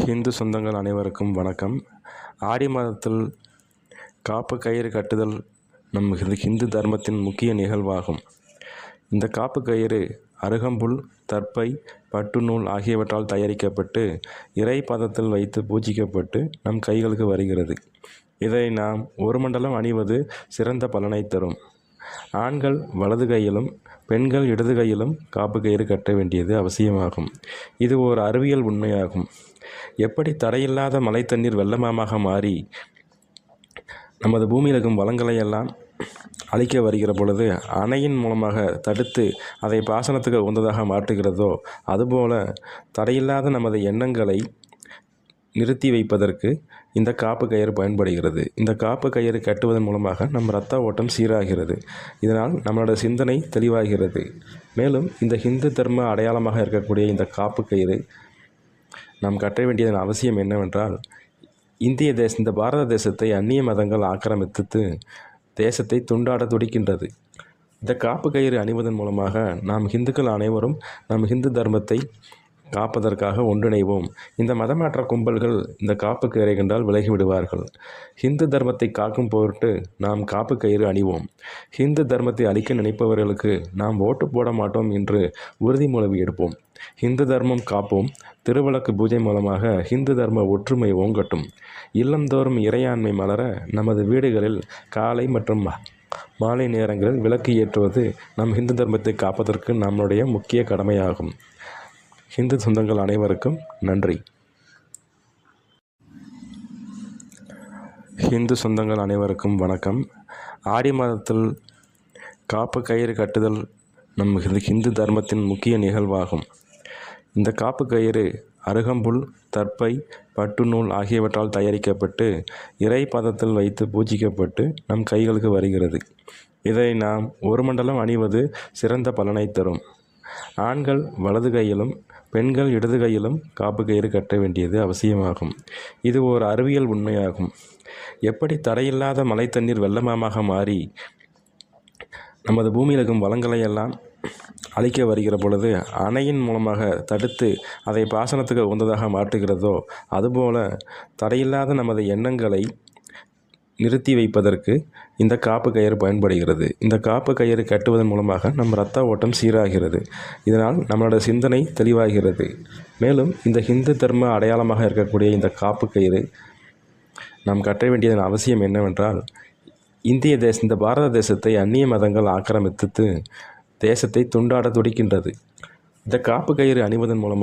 ஹிந்து சொந்தங்கள் அனைவருக்கும் வணக்கம். ஆடி மாதத்தில் காப்பு கயிறு கட்டுதல் நம் ஹிந்து தர்மத்தின் முக்கிய நிகழ்வாகும். இந்த காப்பு கயிறு அருகம்புல், தர்ப்பை, பட்டு நூல் ஆகியவற்றால் தயாரிக்கப்பட்டு இறை பாதத்தில் வைத்து பூஜிக்கப்பட்டு நம் கைகளுக்கு வருகிறது. இதை நாம் ஒரு மண்டலம் அணிவது சிறந்த பலனை தரும். ஆண்கள் வலது கையிலும் பெண்கள் இடது கையிலும் காப்பு கயிறு கட்ட வேண்டியது அவசியமாகும். இது ஒரு அறிவியல் உண்மையாகும். எப்படி தடையில்லாத மழை தண்ணீர் வெள்ளமாக மாறி நமது பூமியில் இருக்கும் வளங்களை எல்லாம் அழிக்க வருகிற பொழுது அணையின் மூலமாக தடுத்து அதை பாசனத்துக்கு உகந்ததாக மாற்றுகிறதோ, அதுபோல தடையில்லாத நமது எண்ணங்களை நிறுத்தி வைப்பதற்கு இந்த காப்பு கயிறு பயன்படுகிறது. இந்த காப்பு கயிறு கட்டுவதன் மூலமாக நம் இரத்த ஓட்டம் சீராகிறது. இதனால் நம்மளோட சிந்தனை தெளிவாகிறது. மேலும் இந்த ஹிந்து தர்ம அடையாளமாக இருக்கக்கூடிய இந்த காப்பு கயிறு நாம் கட்ட வேண்டியதன் அவசியம் என்னவென்றால், இந்த பாரத தேசத்தை அந்நிய மதங்கள் ஆக்கிரமித்து தேசத்தை துண்டாட துடிக்கின்றது. இந்த காப்பு கயிறு அணிவதன் மூலமாக நாம் இந்துக்கள் அனைவரும் நம் ஹிந்து தர்மத்தை காப்பதற்காக ஒன்றிணைவோம். இந்த மதமாற்ற கும்பல்கள் இந்த காப்பு கயிறை கண்டால் விலகி விடுவார்கள். ஹிந்து தர்மத்தை காக்கும் பொருட்டு நாம் காப்பு கயிறு அணிவோம். ஹிந்து தர்மத்தை அழிக்க நினைப்பவர்களுக்கு நாம் ஓட்டு போட மாட்டோம் என்று உறுதிமொழி எடுப்போம். ஹிந்து தர்மம் காப்போம். திருவிளக்கு பூஜை மூலமாக ஹிந்து தர்ம ஒற்றுமை ஓங்கட்டும். இல்லந்தோறும் இறையாண்மை மலர நமது வீடுகளில் காலை மற்றும் மாலை நேரங்களில் விளக்கு ஏற்றுவது நம் ஹிந்து தர்மத்தை காப்பதற்கு நம்முடைய முக்கிய கடமையாகும். ஹிந்து சொந்தங்கள் அனைவருக்கும் நன்றி. ஹிந்து சொந்தங்கள் அனைவருக்கும் வணக்கம். ஆடி மாதத்தில் காப்பு கயிறு கட்டுதல் நம் ஹிந்து தர்மத்தின் முக்கிய நிகழ்வாகும். இந்த காப்பு கயிறு அருகம்புல், தர்ப்பை, பட்டு நூல் ஆகியவற்றால் தயாரிக்கப்பட்டு இறை பாதத்தில் வைத்து பூஜிக்கப்பட்டு நம் கைகளுக்கு வருகிறது. இதை நாம் ஒரு மண்டலம் அணிவது சிறந்த பலனை தரும். ஆண்கள் வலது கையிலும் பெண்கள் இடது கையிலும் காப்பு கயிறு கட்ட வேண்டியது அவசியமாகும். இது ஒரு அறிவியல் உண்மையாகும். எப்படி தடையில்லாத மழை தண்ணீர் வெள்ளமாக மாறி நமது பூமியில் இருக்கும் வளங்களை எல்லாம் அழிக்க வருகிற பொழுது அணையின் மூலமாக தடுத்து அதை பாசனத்துக்கு உகந்ததாக மாற்றுகிறதோ, அதுபோல தடையில்லாத நமது எண்ணங்களை நிறுத்தி வைப்பதற்கு இந்த காப்பு கயிறு பயன்படுகிறது. இந்த காப்பு கயிறு கட்டுவதன் மூலமாக நம் இரத்த ஓட்டம் சீராகிறது. இதனால் நம்மளோட சிந்தனை தெளிவாகிறது. மேலும் இந்த ஹிந்து தர்ம அடையாளமாக இருக்கக்கூடிய இந்த காப்பு கயிறு நாம் கட்ட வேண்டியதன் அவசியம் என்னவென்றால், இந்த பாரத தேசத்தை அந்நிய மதங்கள் ஆக்கிரமித்து தேசத்தை துண்டாட துடிக்கின்றது. இந்த காப்பு கயிறு அணிவதன் மூலமாக